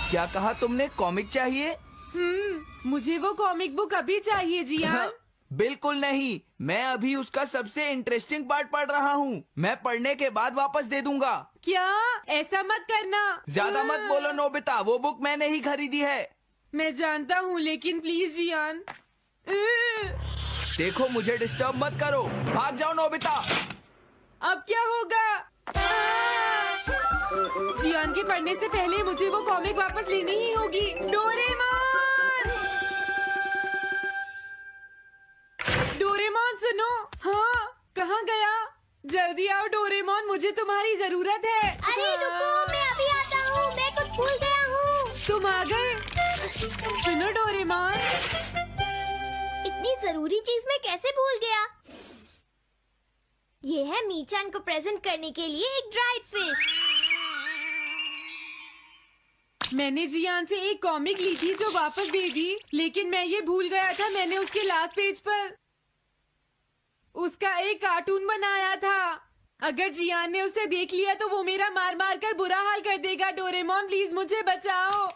क्या कहा तुमने? कॉमिक चाहिए? मुझे वो कॉमिक बुक अभी चाहिए जियान। बिल्कुल नहीं, मैं अभी उसका सबसे इंटरेस्टिंग पार्ट पढ़ रहा हूँ। मैं पढ़ने के बाद वापस दे दूंगा। क्या? ऐसा मत करना। ज्यादा मत बोलो नोबिता, वो बुक मैंने ही खरीदी है। मैं जानता हूँ, लेकिन प्लीज जियान। देखो, मुझे डिस्टर्ब मत करो। भाग जाओ नोबिता। अब क्या होगा? जियान के पढ़ने से पहले मुझे वो कॉमिक वापस लेनी ही होगी। डोरेमोन! डोरेमोन सुनो। हाँ, कहाँ गया? जल्दी आओ डोरेमोन, मुझे तुम्हारी जरूरत है। अरे रुको, मैं अभी आता हूँ। मैं कुछ भूल गया हूँ। तुम आ गए? सुनो डोरेमोन, इतनी जरूरी चीज मैं कैसे भूल गया? ये है मीचान को प्रेजेंट करने के लिए एक ड्राइड फिश। मैंने जियान से एक कॉमिक ली थी जो वापस दे दी, लेकिन मैं ये भूल गया था मैंने उसके लास्ट पेज पर उसका एक कार्टून बनाया था। अगर जियान ने उसे देख लिया तो वो मेरा मार मार कर बुरा हाल कर देगा। डोरेमोन प्लीज मुझे बचाओ।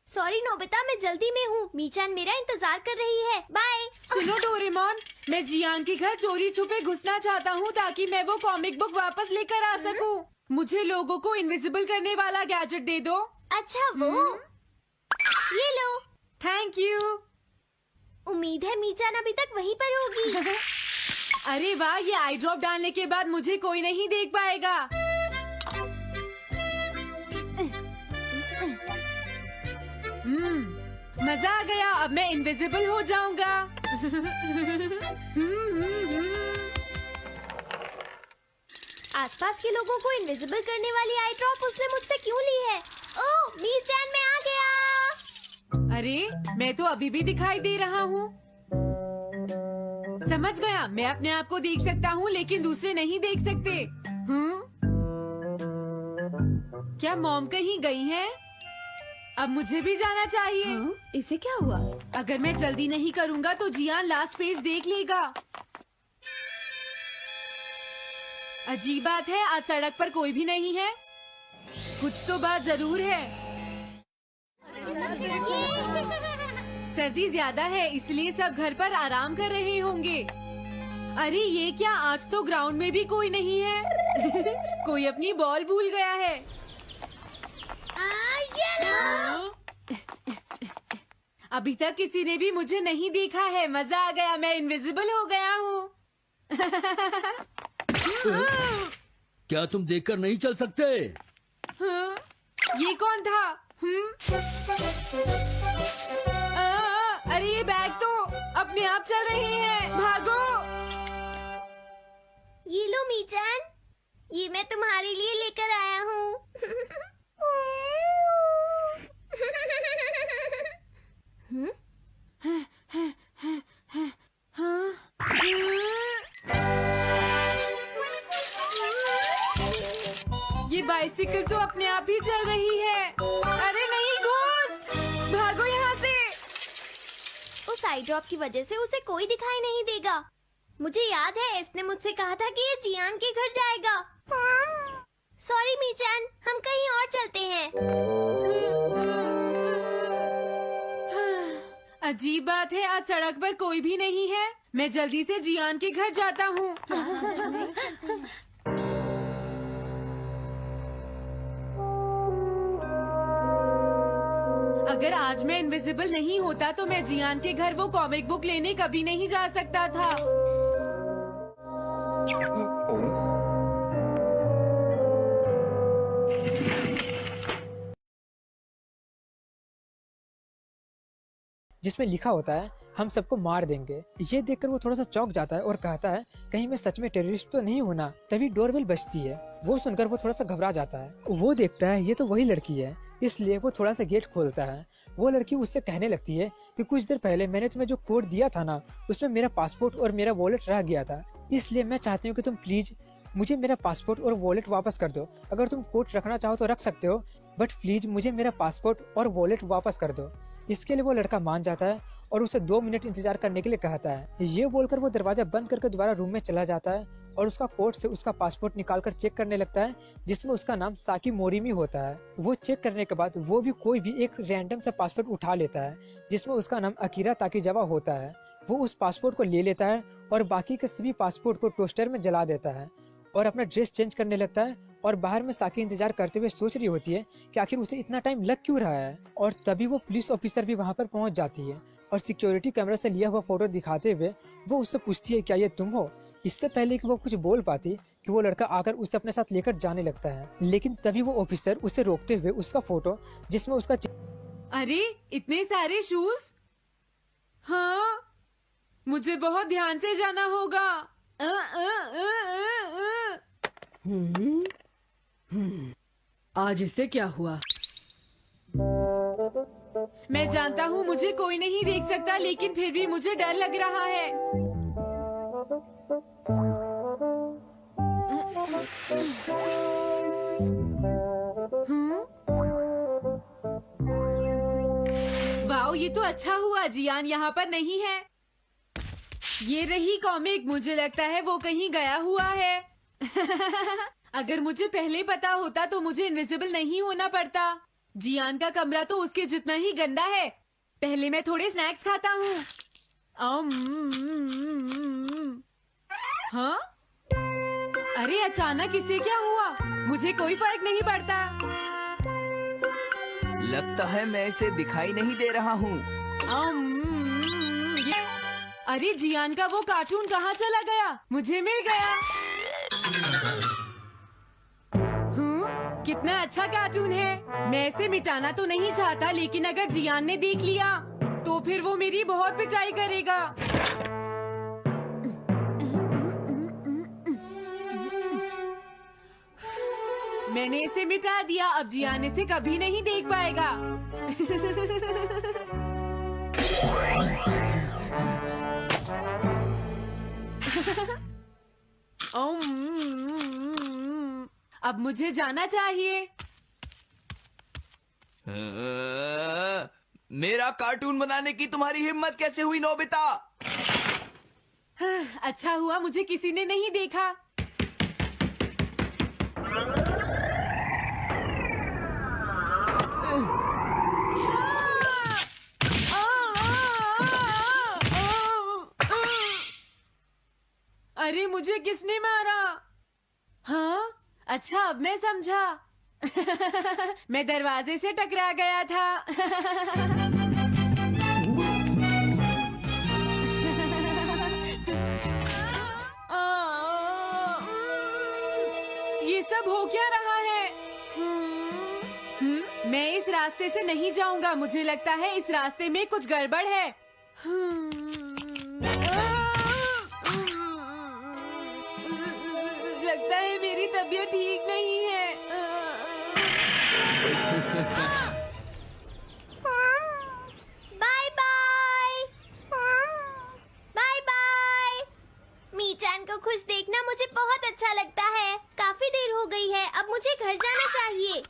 सॉरी नोबिता, मैं जल्दी में हूँ। मीचान मेरा इंतजार कर रही है। बाय। सुनो डोरेमोन, मैं जियान के घर चोरी छुपे घुसना चाहता हूँ ताकि मैं वो कॉमिक बुक वापस लेकर आ सकूँ। मुझे लोगों को इनविजिबल करने वाला गैजेट दे दो। अच्छा वो ये लो। Thank you. उम्मीद है मीचान अभी तक वहीं पर होगी। अरे वाह, ये आई ड्रॉप डालने के बाद मुझे कोई नहीं देख पाएगा। मजा आ गया, अब मैं इनविजिबल हो जाऊंगा। आसपास के लोगों को इनविजिबल करने वाली आई ड्रॉप उसने मुझसे क्यों ली है? ओह, मीचान मैं आ गया। अरे, मैं तो अभी भी दिखाई दे रहा हूँ। समझ गया, मैं अपने आप को देख सकता हूँ लेकिन दूसरे नहीं देख सकते। क्या मॉम कहीं गई है? अब मुझे भी जाना चाहिए। इसे क्या हुआ? अगर मैं जल्दी नहीं करूँगा तो जियान लास्ट पेज देख लेगा। अजीब बात है, आज सड़क पर कोई भी नहीं है। कुछ तो बात जरूर है। सर्दी ज्यादा है इसलिए सब घर पर आराम कर रहे होंगे। अरे ये क्या, आज तो ग्राउंड में भी कोई नहीं है। कोई अपनी बॉल भूल गया है। अभी तक किसी ने भी मुझे नहीं देखा है। मजा आ गया, मैं इनविजिबल हो गया हूँ। क्या तुम देखकर नहीं चल सकते? ये कौन था? अरे ये बैग तो अपने आप चल रहे हैं। भागो। ये लो मीचान, ये मैं तुम्हारे लिए लेकर आया हूँ। ये बाइसिकल तो अपने आप ही चल रही है। अरे नहीं, घोस्ट! भागो यहाँ से। उस आई ड्रॉप की वजह से उसे कोई दिखाई नहीं देगा। मुझे याद है इसने मुझसे कहा था कि ये जियान के घर जाएगा। सॉरी मीचान, हम कहीं और चलते हैं। अजीब बात है, आज सड़क पर कोई भी नहीं है। मैं जल्दी से जियान के घर जाता हूँ। अगर आज मैं इनविजिबल नहीं होता तो मैं जियान के घर वो कॉमिक बुक लेने कभी नहीं जा सकता था। जिसमें लिखा होता है हम सबको मार देंगे। ये देखकर वो थोड़ा सा चौंक जाता है और कहता है कहीं मैं सच में टेररिस्ट तो नहीं हूँ ना। तभी डोरबेल बजती है। वो सुनकर वो थोड़ा सा घबरा जाता है। वो देखता है ये तो वही लड़की है, इसलिए वो थोड़ा सा गेट खोलता है। वो लड़की उससे कहने लगती है कि कुछ देर पहले मैंने तुम्हें जो कोड दिया था ना, उसमें मेरा पासपोर्ट और मेरा वॉलेट रह गया था। इसलिए मैं चाहती हूँ कि तुम प्लीज मुझे मेरा पासपोर्ट और वॉलेट वापस कर दो। अगर तुम कोड रखना चाहो तो रख सकते हो, बट प्लीज मुझे मेरा पासपोर्ट और वॉलेट वापस कर दो। इसके लिए वो लड़का मान जाता है और उसे 2 मिनट इंतजार करने के लिए कहता है। ये बोलकर वो दरवाजा बंद करके दोबारा रूम में चला जाता है और उसका कोट से उसका पासपोर्ट निकालकर चेक करने लगता है जिसमें उसका नाम साकी मोरिमी होता है। वो चेक करने के बाद वो भी कोई भी एक रैंडम सा पासपोर्ट उठा लेता है जिसमें उसका नाम अकीरा ताकीजावा होता है। वो उस पासपोर्ट को ले लेता है और बाकी के सभी पासपोर्ट को टोस्टर में जला देता है और अपना ड्रेस चेंज करने लगता है। और बाहर में साकी इंतजार करते हुए सोच रही होती है कि आखिर उसे इतना टाइम लग क्यों रहा है। और तभी वो पुलिस ऑफिसर भी वहाँ पर पहुँच जाती है और सिक्योरिटी कैमरा से लिया हुआ फोटो दिखाते हुए वो उससे पूछती है क्या ये तुम हो। इससे पहले कि वो कुछ बोल पाती कि वो लड़का आकर उसे अपने साथ लेकर जाने लगता है, लेकिन तभी वो ऑफिसर उसे रोकते हुए उसका फोटो जिसमें उसका अरे इतने सारे शूज। हाँ, मुझे बहुत ध्यान से जाना होगा। आज इससे क्या हुआ? मैं जानता हूँ मुझे कोई नहीं देख सकता, लेकिन फिर भी मुझे डर लग रहा है। वाओ, ये तो अच्छा हुआ जियान यहाँ पर नहीं है। ये रही कॉमिक, मुझे लगता है वो कहीं गया हुआ है। अगर मुझे पहले पता होता तो मुझे इनविजिबल नहीं होना पड़ता। जियान का कमरा तो उसके जितना ही गंदा है। पहले मैं थोड़े स्नैक्स खाता हूँ। हाँ? अरे अचानक इससे क्या हुआ? मुझे कोई फर्क नहीं पड़ता। लगता है मैं इसे दिखाई नहीं दे रहा हूँ। अरे जियान का वो कार्टून कहाँ चला गया? मुझे मिल गया। कितना अच्छा कार्टून है। मैं इसे मिटाना तो नहीं चाहता, लेकिन अगर जियान ने देख लिया तो फिर वो मेरी बहुत पिटाई करेगा। मैंने इसे मिटा दिया, अब जियान इसे कभी नहीं देख पाएगा। अब मुझे जाना चाहिए। मेरा कार्टून बनाने की तुम्हारी हिम्मत कैसे हुई नोबिता? अच्छा हुआ मुझे किसी ने नहीं देखा। अरे मुझे किसने मारा? हाँ, अच्छा अब मैं समझा। मैं दरवाजे से टकरा गया था। ये सब हो क्या रहा है? मैं इस रास्ते से नहीं जाऊंगा। मुझे लगता है इस रास्ते में कुछ गड़बड़ है। लगता है मेरी तबीयत ठीक नहीं है। Bye bye, bye bye. मीचान को खुश देखना मुझे बहुत अच्छा लगता है। काफी देर हो गई है, अब मुझे घर जाना चाहिए।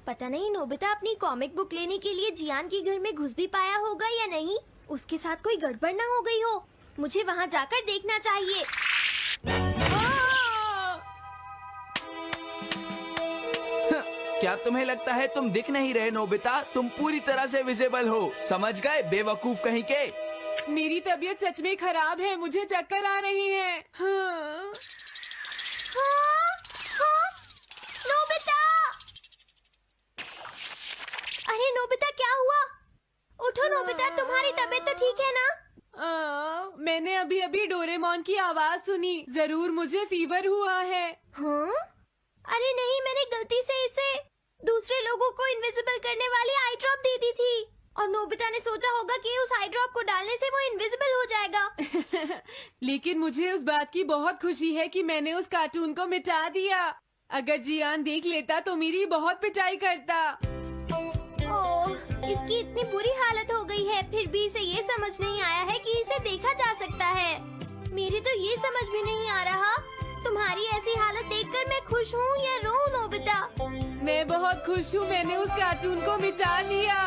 पता नहीं नोबिता अपनी कॉमिक बुक लेने के लिए जियान के घर में घुस भी पाया होगा या नहीं। उसके साथ कोई गड़बड़ ना हो गई हो। मुझे वहाँ जाकर देखना चाहिए। क्या तुम्हें लगता है तुम दिख नहीं रहे नोबिता? तुम पूरी तरह से विजिबल हो, समझ गए बेवकूफ कहीं के। मेरी तबीयत सच में खराब है, मुझे चक्कर आ रही है। हाँ। नोबिता! अरे नोबिता क्या हुआ? उठो नोबिता, तुम्हारी तबीयत तो ठीक है ना? मैंने अभी अभी डोरेमोन की आवाज सुनी। जरूर मुझे फीवर हुआ है। हाँ? अरे नहीं, मैंने गलती से इसे दूसरे लोगों को इनविजिबल करने वाली आई ड्रॉप दे दी थी और नोबिता ने सोचा होगा कि उस आई ड्रॉप को डालने से वो इनविजिबल हो जाएगा। लेकिन मुझे उस बात की बहुत खुशी है कि मैंने उस कार्टून को मिटा दिया। अगर जियान देख लेता तो मेरी बहुत पिटाई करता। ओह, इसकी इतनी बुरी हालत हो गई है, फिर भी इसे ये समझ नहीं आया है कि इसे देखा जा सकता है। मेरे तो ये समझ भी नहीं आ रहा। तुम्हारी ऐसी हालत देखकर मैं खुश हूँ या रोऊं नोबिता? मैं बहुत खुश हूँ, मैंने उस कार्टून को मिटा दिया।